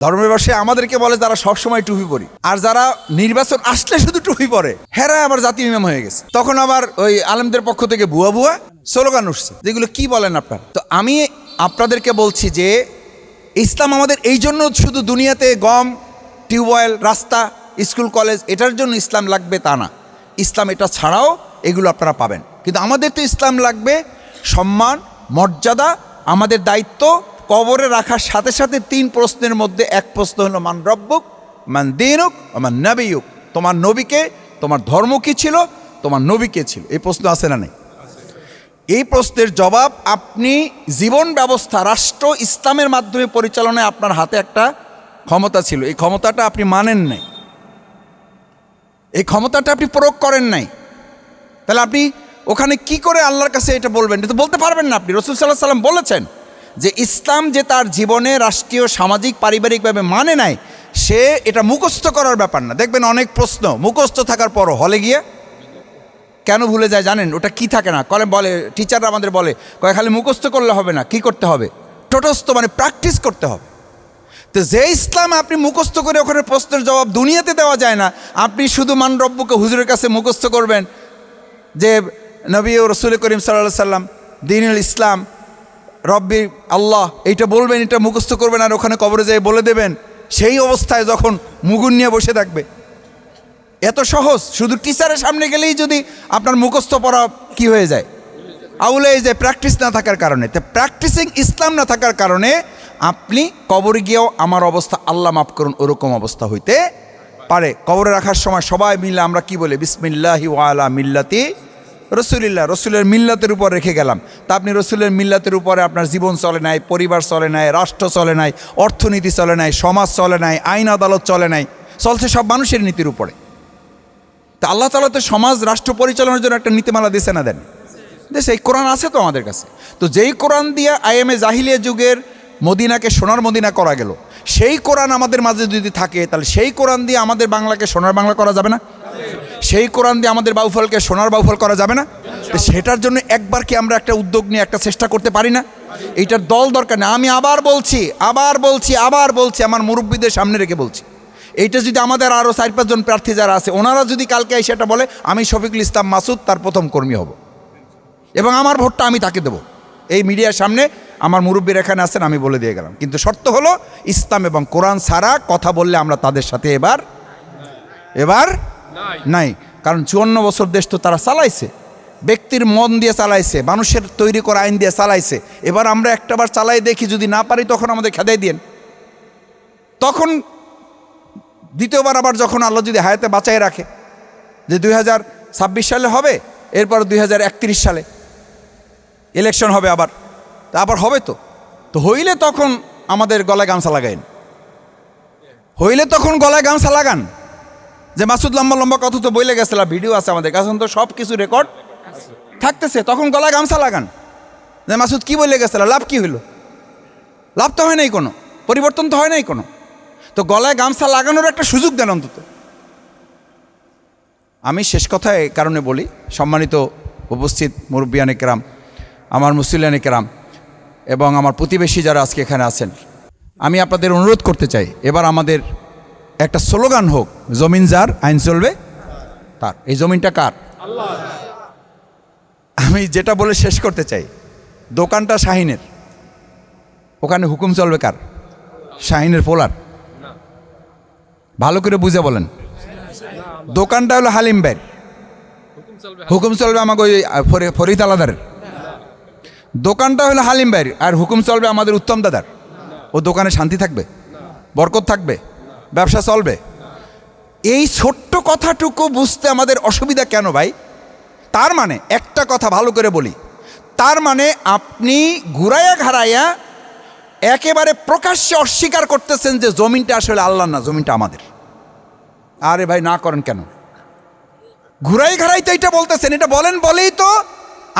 ধর্মব্যবসায়ী আমাদেরকে বলে যারা সবসময় টুপি পরি, আর যারা নির্বাচন আসলে শুধু টুপি পরে, হেরা আবার জাতীয় ইমাম হয়ে গেছে। তখন আবার ওই আলেমদের পক্ষ থেকে ভুয়া ভুয়া স্লোগান উঠছে, যেগুলো কি বলেন আপনার। তো আমি আপনাদেরকে বলছি যে ইসলাম আমাদের এই জন্য শুধু দুনিয়াতে গম, টিউবওয়েল, রাস্তা, স্কুল, কলেজ এটার জন্য ইসলাম লাগবে তা না। ইসলাম এটা ছাড়াও এগুলো আপনারা পাবেন, কিন্তু আমাদের তো ইসলাম লাগবে সম্মান, মর্যাদা, আমাদের দায়িত্ব। কবরে রাখার সাথে সাথে 3 প্রশ্নের মধ্যে এক প্রশ্ন হলো মান রব্বুক, মান দীনুক, মান নবিয়ুক। তোমার নবীকে, তোমার ধর্ম কি ছিল, তোমার নবী কে ছিল, এই প্রশ্ন আছে না নেই? এই প্রশ্নের জবাব আপনি জীবন ব্যবস্থা, রাষ্ট্র ইসলামের মাধ্যমে পরিচালনায় আপনার হাতে একটা ক্ষমতা ছিল, এই ক্ষমতাটা আপনি মানেন নাই, এই ক্ষমতাটা আপনি প্রয়োগ করেন নাই। তাহলে আপনি ওখানে কি করে আল্লাহর কাছে এটা বলবেন? এটা তো বলতে পারবেন না আপনি। রাসূল সাল্লাল্লাহু আলাইহি ওয়াসাল্লাম বলেছেন যে ইসলাম যে তার জীবনে রাষ্ট্রীয়, সামাজিক, পারিবারিকভাবে মানে নাই, সে এটা মুখস্থ করার ব্যাপার না। দেখবেন অনেক প্রশ্ন মুখস্থ থাকার পরও হলে গিয়ে কেন ভুলে যায় জানেন? ওটা কি থাকে না, কলে বলে টিচাররা আমাদের বলে, কয় খালি মুখস্থ করলে হবে না, কি করতে হবে? টোটস্থ মানে প্র্যাকটিস করতে হবে। তো যে ইসলাম আপনি মুখস্থ করে ওখানে প্রশ্নের জবাব দুনিয়াতে দেওয়া যায় না, আপনি শুধু মান রব্বুকে হুজুরের কাছে মুখস্থ করবেন যে নবী ও রসুল করিম সাল্লাল্লাহু আলাইহি সাল্লাম, দ্বীনুল ইসলাম, রব্বি আল্লাহ, এইটা বলবেন, এটা মুখস্থ করবেন, আর ওখানে কবরে যেয়ে বলে দেবেন। সেই অবস্থায় যখন মুগুর নিয়ে বসে থাকবে, এত সহজ। শুধু টিচারের সামনে গেলেই যদি আপনার মুখস্থ পড়া কি হয়ে যায়, আউলে যায়, প্র্যাকটিস না থাকার কারণে। তো প্র্যাকটিসিং ইসলাম না থাকার কারণে আপনি কবরে গিয়েও আমার অবস্থা আল্লাহ মাফ করুন ওরকম অবস্থা হইতে পারে। কবরে রাখার সময় সবাই মিলে আমরা কি বলি? বিসমিল্লাহি ওয়া আলা মিল্লাতি রসুলিল্লাহ, রসুলের মিল্লাতের উপর রেখে গেলাম। তা আপনি রসুলের মিল্লাতের উপরে আপনার জীবন চলে নাই, পরিবার চলে নাই, রাষ্ট্র চলে নাই, অর্থনীতি চলে নাই, সমাজ চলে নাই, আইন আদালত চলে নাই, চলছে সব মানুষের নীতির উপরে। তা আল্লাহ তাআলা তো সমাজ, রাষ্ট্র পরিচালনার জন্য একটা নীতিমালা দিছে না দেন? দেশে এই কোরআন আছে তো আমাদের কাছে। তো যেই কোরআন দিয়ে আইএমএ জাহিলিয়া যুগের মদিনাকে সোনার মদিনা করা গেল, সেই কোরআন আমাদের মাঝে যদি থাকে, তাহলে সেই কোরআন দিয়ে আমাদের বাংলাকে সোনার বাংলা করা যাবে না? সেই কোরআন দিয়ে আমাদের বাউফলকে সোনার বাউফল করা যাবে না? তো সেটার জন্য একবার কি আমরা একটা উদ্যোগ নিয়ে একটা চেষ্টা করতে পারি না? এইটার দল দরকার না। আমি আবার বলছি আমার মুরব্বীদের সামনে রেখে বলছি, এইটা যদি আমাদের আরও 4-5 জন প্রার্থী যারা আছে, ওনারা যদি কালকে এসে এটা বলে, আমি শফিকুল ইসলাম মাসুদ তার প্রথম কর্মী হব এবং আমার ভোটটা আমি তাকে দেবো, এই মিডিয়ার সামনে আমার মুরব্বীর এখানে আছেন, আমি বলে দিয়ে গেলাম। কিন্তু শর্ত হলো ইসলাম এবং কোরআন ছাড়া কথা বললে আমরা তাদের সাথে এবার নাই। কারণ 54 বছর দেশ তো তারা চালাইছে, ব্যক্তির মন দিয়ে চালাইছে, মানুষের তৈরি করা আইন দিয়ে চালাইছে। এবার আমরা একটাবার চালাই দেখি, যদি না পারি তখন আমাদের খেদাই দিন। তখন দ্বিতীয়বার আবার যখন আল্লাহ যদি হায়াতে বাঁচাই রাখে, যে 2026 সালে হবে, এরপর 2031 সালে ইলেকশন হবে, আবার হবে তো হইলে তখন আমাদের গলায় গামছা লাগাইন, হইলে তখন গলায় গামছা লাগান। যে মাসুদ লম্বা লম্বা কথা তো বইলে গেছিল, ভিডিও আছে আমাদের কাছে, তো সব কিছু রেকর্ড থাকতেছে, তখন গলায় গামছা লাগান যে মাসুদ কি বলে গেছিল, লাভ কি হইল? লাভ তো হয় নাই কোনো, পরিবর্তন তো হয় নাই কোনো। তো গলায় গামছা লাগানোর একটা সুযোগ দেন অন্তত। আমি শেষ কথা এই কারণে বলি, সম্মানিত উপস্থিত মুরব্বিয়ানে কেরাম, আমার মুসল্লিয়ানে কেরাম এবং আমার প্রতিবেশী যারা আজকে এখানে আছেন, আমি আপনাদের অনুরোধ করতে চাই, এবার আমাদের একটা স্লোগান হোক, জমিন যার, আইন চলবে তার। এই জমিনটা কার? আল্লাহ। আমি যেটা বলে শেষ করতে চাই, দোকানটা শাহিনের, ওখানে হুকুম চলবে কার? শাহিনের পোলার? ভালো করে বুঝে বলেন। দোকানটা হলো হালিম ভাইয়ের, হুকুম চলবে আমাকে ওই ফরিদ আলাদারের। দোকানটা হলো হালিম ভাইয়ের, আর হুকুম চলবে আমাদের উত্তম দাদার। ও দোকানে শান্তি থাকবে, বরকত থাকবে, ব্যবসা চলবে। এই ছোট্ট কথাটুকু বুঝতে আমাদের অসুবিধা কেন ভাই? তার মানে একটা কথা ভালো করে বলি, তার মানে আপনি ঘুরাইয়া ঘাড়াইয়া একেবারে প্রকাশ্যে অস্বীকার করতেছেন যে জমিনটা আসলে আল্লাহর না, জমিনটা আমাদের। আরে ভাই না করেন কেন? ঘুরাই ঘাড়াই তো এটা বলতেছেন, এটা বলেন বলেই তো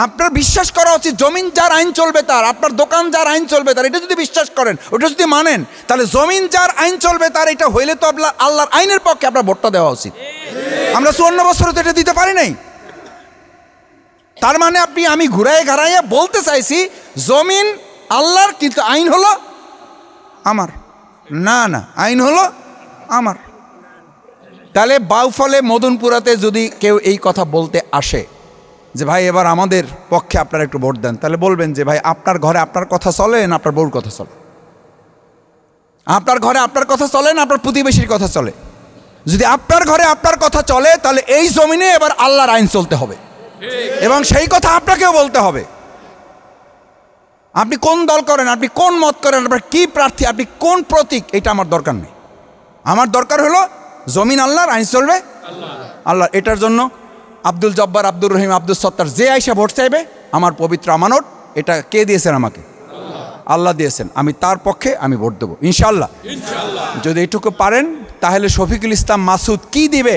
আপনার বিশ্বাস করা উচিত জমিন যার, আইন চলবে তার। আপনার দোকান যার, আইন চলবে তার, এটা যদি বিশ্বাস করেন, ওটা যদি মানেন, তাহলে জমিন যার, আইন চলবে তার, এটা হইলে তো আল্লাহর আইনের পক্ষে আপনার ভোটটা দেওয়া উচিত। আমরা 54 বছরে তো এটা দিতে পারি নাই। তার মানে আমি ঘুরাই ঘাড়াইয়া বলতে চাইছি জমিন আল্লাহর, কিন্তু আইন হলো আমার। না না, আইন হলো আমার। তাহলে বাউফলে মদনপুরাতে যদি কেউ এই কথা বলতে আসে যে ভাই এবার আমাদের পক্ষে আপনারা একটু ভোট দেন, তাহলে বলবেন যে ভাই আপনার ঘরে আপনার কথা চলে না আপনার বউর কথা চলে? আপনার ঘরে আপনার কথা চলে না আপনার প্রতিবেশীর কথা চলে? যদি আপনার ঘরে আপনার কথা চলে তাহলে এই জমিনে এবার আল্লাহর আইন চলতে হবে এবং সেই কথা আপনাকেও বলতে হবে। আপনি কোন দল করেন, আপনি কোন মত করেন, আপনার কি প্রার্থী, আপনি কোন প্রতীক, এটা আমার দরকার নেই। আমার দরকার হলো জমিন আল্লাহর, আইন চলবে আল্লাহ। এটার জন্য আব্দুল জব্বার, আব্দুর রহিম, আব্দুল সত্তার যে আইসা ভোট চাইবে, আমার পবিত্র আমানত, এটা কে দিয়েছেন আমাকে? আল্লাহ দিয়েছেন। আমি তার পক্ষে আমি ভোট দেবো ইনশাল্লাহ। যদি এটুকু পারেন তাহলে শফিকুল ইসলাম মাসুদ কি দিবে?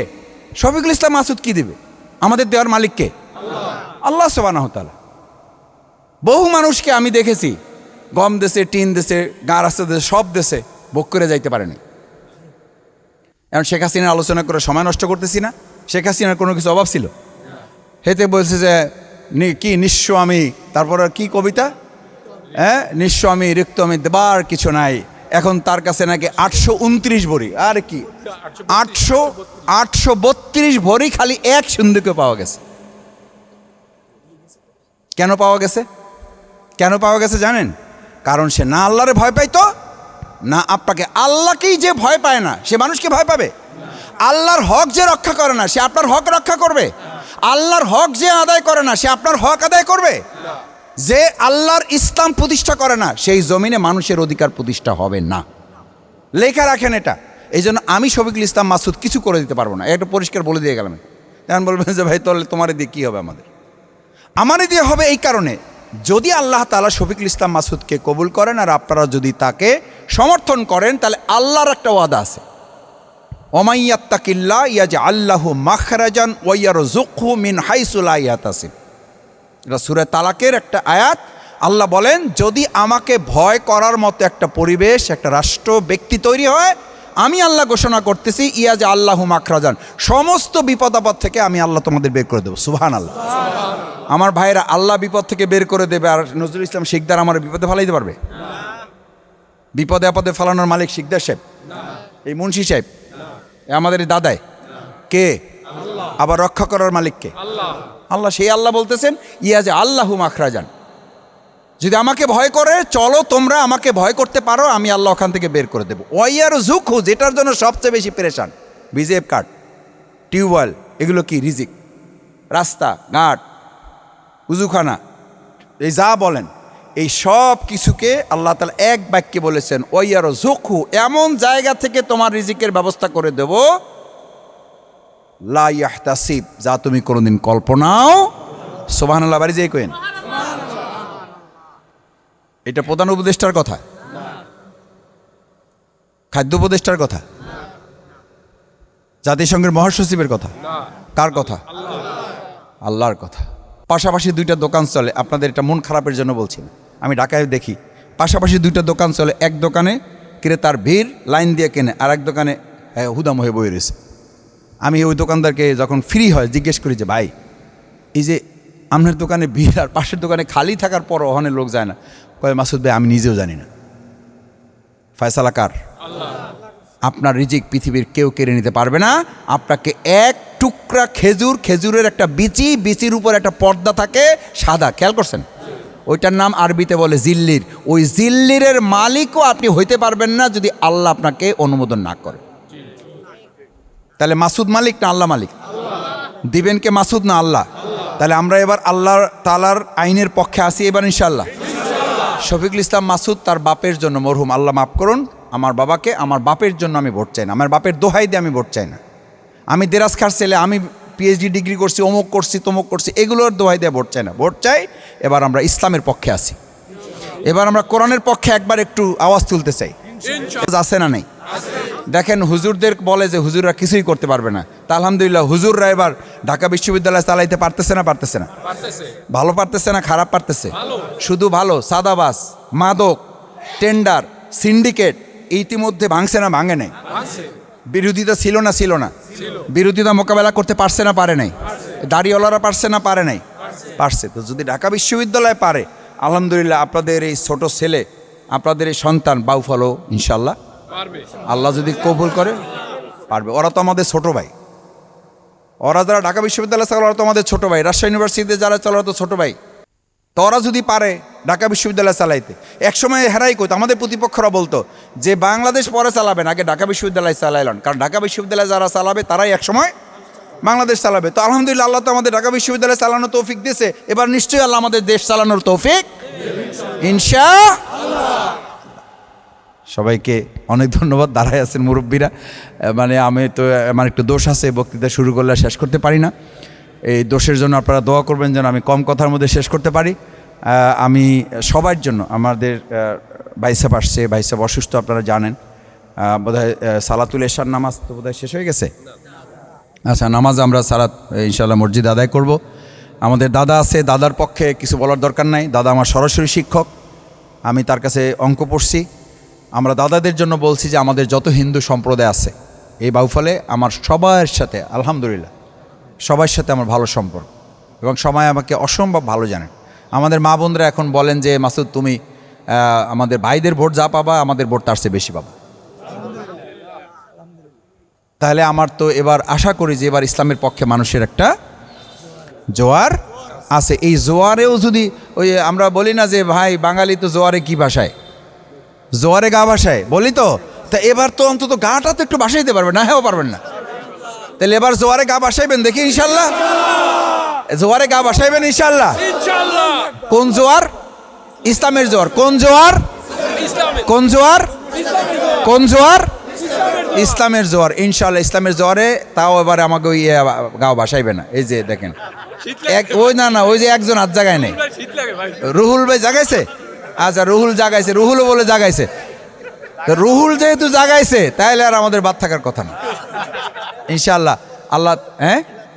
শফিকুল ইসলাম মাসুদ কি দিবে? আমাদের দেওয়ার মালিক কে? আল্লাহ সুবহানাহু ওয়া তাআলা। বহু মানুষকে আমি দেখেছি গম দেশে, টিন দেশে, গাঁ রাস্তা দেশে, সব দেশে ভোগ করে যাইতে পারেনি। এখন শেখ হাসিনার আলোচনা করে সময় নষ্ট করতেছি না। শেখ হাসিনার কোনো কিছু অভাব ছিল? হেতে বলছে যে কি নিঃস্ব আমি, তারপর কি কবিতা, হ্যাঁ, নিঃস্ব আমি, রিক্ত আমি, দেবার কিছু নাই। এখন তার কাছে নাকি 829 ভরি, আর কি 832 ভরি খালি এক সিন্ধুকে পাওয়া গেছে। কেন পাওয়া গেছে? কেন পাওয়া গেছে জানেন? কারণ সে না আল্লাহরে ভয় পাইতো না আপনাকে। আল্লাহকেই যে ভয় পায় না সে মানুষকে ভয় পাবে? আল্লাহর হক যে রক্ষা করে না সে আপনার হক রক্ষা করবে? আল্লাহর হক যে আদায় করে না সে আপনার হক আদায় করবে? যে আল্লাহর ইসলাম প্রতিষ্ঠা করে না সেই জমিনে মানুষের অধিকার প্রতিষ্ঠা হবে না। লেখা রাখেন এটা। এই জন্য আমি শফিকুল ইসলাম মাসুদ কিছু করে দিতে পারবো না, এটা পরিষ্কার বলে দিয়ে গেলাম। এখন বলবেন যে ভাই তাহলে তোমার দিয়ে কী হবে? আমারই দিয়ে হবে এই কারণে, যদি আল্লাহ তাআলা শফিকুল ইসলাম মাসুদকে কবুল করেন আর আপনারা যদি তাকে সমর্থন করেন, তাহলে আল্লাহর একটা ওয়াদা আছে, ওমাইয়াত্তাকিল্লাহ ইয়াজআল লাহু মাখরাজান ওয়া ইয়ারযুকহু মিন হাইসু লা ইয়াহতাসিব। এটা সূরা তালাকের একটা আয়াত। আল্লাহ বলেন, যদি আমাকে ভয় করার মতো একটা পরিবেশ, একটা রাষ্ট্র, ব্যক্তি তৈরি হয়, আমি আল্লাহ ঘোষণা করতেছি ইয়াজআল লাহু মাখরাজান, সমস্ত বিপদ আপদ থেকে আমি আল্লাহ তোমাদের বের করে দেবো। সুবহানাল্লাহ। আমার ভাইরা, আল্লাহ বিপদ থেকে বের করে দেবে আর নজরুল ইসলাম শিকদার আমার বিপদে ফেলাইতে পারবে? বিপদে আপদে ফেলানোর মালিক শিকদার সাহেব, এই মুন্সি সাহেব, আমাদের দাদাই কে? আবার রক্ষা করার মালিক কে? আল্লাহ। সেই আল্লাহ বলতেছেন ইয়াজআল লাহু মাখরাজান, যদি আমাকে ভয় করে চলো তোমরা, আমাকে ভয় করতে পারো, আমি আল্লাহ ওখান থেকে বের করে দেবো। ওয়া ইয়ারযুকহু, যেটার জন্য সবচেয়ে বেশি পেরেশান, বিজেপ কার্ড, টিউবওয়েল, এগুলো কি রিজিক, রাস্তা ঘাট, উজুখানা, এই যা বলেন, এই সব কিছুকে আল্লাহ তাআলা এক বাক্যে বলেছেন ওয়া ইয়ারযুকহু, এমন জায়গা থেকে তোমার রিজিকের ব্যবস্থা করে দেব লা ইয়াহতাসিব, যা তুমি কোনোদিন কল্পনাও। সুবহানাল্লাহ, বাড়ি যেয়ে কইন। এটা প্রধান উপদেষ্টার কথা? খাদ্য উপদেষ্টার কথা? জাতিসংঘের মহাসচিবের কথা? কার কথা? আল্লাহর কথা। পাশাপাশি দুইটা দোকান চলে, আপনাদের এটা মন খারাপের জন্য বলছি না, আমি ঢাকায় দেখি পাশাপাশি দুইটা দোকান চলে। এক দোকানে ক্রেতার ভিড়, লাইন দিয়ে কেনে, আর এক দোকানে হুদাম হয়ে বয়ে রয়েছে। আমি ওই দোকানদারকে যখন ফ্রি হয় জিজ্ঞেস করি যে ভাই, এই যে আপনার দোকানে ভিড় আর পাশের দোকানে খালি থাকার পর ওখানে লোক যায় না? কয় মাসুদ ভাই আমি নিজেও জানি না, ফয়সালা কার? আপনার রিজিক পৃথিবীর কেউ কেড়ে নিতে পারবে না। আপনাকে এক টুকরা খেজুর, খেজুরের একটা বিচি, বিচির উপর একটা পর্দা থাকে সাদা, খেয়াল করছেন? ওইটার নাম আরবিতে বলে জিল্লির। ওই জিল্লিরের মালিকও আপনি হইতে পারবেন না যদি আল্লাহ আপনাকে অনুমোদন না করে। তাহলে মাসুদ মালিক না আল্লাহ মালিক? দিবেন কে মাসুদ না আল্লাহ? তাহলে আমরা এবার আল্লাহ তাআলার আইনের পক্ষে আসি এবার ইনশাআল্লাহ। শফিকুল ইসলাম মাসুদ তার বাপের জন্য, মরহুম আল্লাহ মাফ করুন, আমার বাবাকে, আমার বাপের জন্য আমি ভোট চাই না, আমার বাপের দোহাই দিয়ে আমি ভোট চাই না। আমি দেরাজ খার ছেলে, আমি পিএইচডি ডিগ্রি করছি, অমুক করছি, তমুক করছি, এগুলোর দোহাই দিয়ে ভোট চাই না। ভোট চাই এবার আমরা ইসলামের পক্ষে আসি, এবার আমরা কোরআনের পক্ষে একবার একটু আওয়াজ তুলতে চাই। আছে না নেই? দেখেন হুজুরদের বলে যে হুজুররা কিছুই করতে পারবে না, তা আলহামদুলিল্লাহ হুজুররা এবার ঢাকা বিশ্ববিদ্যালয় চালাইতে পারতেছে না? পারতেছে না? ভালো পারতেছে না খারাপ পারতেছে? শুধু ভালো। সাদাবাস, মাদক, টেন্ডার, সিন্ডিকেট ইতিমধ্যে ভাঙছে না ভাঙে নাই? বিরোধিতা ছিল না ছিল না? বিরোধিতা মোকাবেলা করতে পারছে না পারে নাই? দাড়িওয়ালারা পারছে না পারে নাই? পারছে। তো যদি ঢাকা বিশ্ববিদ্যালয় পারে, আলহামদুলিল্লাহ আপনাদের এই ছোট ছেলে, আপনাদের এই সন্তান বাউফলও ইনশাল্লাহ আল্লাহ যদি কবুল করে পারবে। ওরা তো আমাদের ছোট ভাই, ওরা যারা ঢাকা বিশ্ববিদ্যালয়ে চালায় ওরা তো আমাদের ছোট ভাই, রাজশাহী ইউনিভার্সিটিতে যারা চালায় ওরা তো ছোট ভাই। তো ওরা যদি পারে ঢাকা বিশ্ববিদ্যালয় চালাইতে, একসময় হেরাই কইতো, আমাদের প্রতিপক্ষরা বলতো যে বাংলাদেশ পরে চালাবেন, আগে ঢাকা বিশ্ববিদ্যালয় চালাইলেন, কারণ ঢাকা বিশ্ববিদ্যালয় যারা চালাবে তারাই একসময় বাংলাদেশ চালাবে। তো আলহামদুলিল্লাহ আল্লাহ তো আমাদের ঢাকা বিশ্ববিদ্যালয় চালানোর তৌফিক দিয়েছে, এবার নিশ্চয়ই আল্লাহ আমাদের দেশ চালানোর তৌফিক ইনশাআল্লাহ। সবাইকে অনেক ধন্যবাদ। দাঁড়ায় আছেন মুরব্বীরা, মানে আমি তো আমার একটু দোষ আছে, বক্তৃতা শুরু করলে শেষ করতে পারি না। এই দোষের জন্য আপনারা দোয়া করবেন যেন আমি কম কথার মধ্যে শেষ করতে পারি। আমি সবার জন্য, আমাদের ভাইসাব আসছে, ভাইসাব অসুস্থ আপনারা জানেন, বোধহয় সালাতুল এশার নামাজ তো বোধহয় শেষ হয়ে গেছে। আচ্ছা, নামাজ আমরা সালাত ইনশাআল্লাহ মসজিদে আদায় করব। আমাদের দাদা আছে, দাদার পক্ষে কিছু বলার দরকার নাই, দাদা আমার সরাসরি শিক্ষক, আমি তার কাছে অঙ্ক পড়ছি। আমরা দাদাদের জন্য বলছি যে আমাদের যত হিন্দু সম্প্রদায় আছে এই বাউফলে, আমার সবার সাথে আলহামদুলিল্লাহ সবার সাথে আমার ভালো সম্পর্ক, এবং সবাই আমাকে অসম্ভব ভালো জানেন। আমাদের মা বোনরা এখন বলেন যে মাসুদ তুমি আমাদের ভাইদের ভোট যা পাবা আমাদের ভোট তার চেয়ে বেশি পাবা। তাহলে আমার তো এবার আশা করি যে এবার ইসলামের পক্ষে মানুষের একটা জোয়ার আছে। এই জোয়ারেও যদি ওই আমরা বলি না যে ভাই বাঙালি তো জোয়ারে কি ভাষায়, জোয়ারে গা ভাসায় বলি তো, তা এবার তো অন্তত গাটা তো একটু ভাসাইতে পারবেন না, হ্যাঁ পারবেন না, তাহলে এবার জোয়ারে গা ভাসাইবেন দেখি ইনশাল্লাহ, জোয়ারে গা ভাসাইবেন ইনশাল্লাহ। কোন জোয়ার? ইসলামের জোয়ার। কোন জোয়ার? কোন জোয়ার? কোন জোয়ার? ইসলামের জোয়ার ইনশাল্লাহ। ইসলামের জোয়ারে তাও এবার আমাকে ওই গাও ভাসাইবে না। এই যে দেখেন ওই না না ওই যে একজন হাত জাগায় নেই, রুহুল ভাই জাগাইছে। আচ্ছা রুহুল জাগাইছে, রুহুলও বলে জাগাইছে। তো রুহুল যেহেতু জাগাইছে তাহলে আর আমাদের বাদ থাকার কথা না ইনশাআল্লাহ। আল্লাহ হ্যাঁ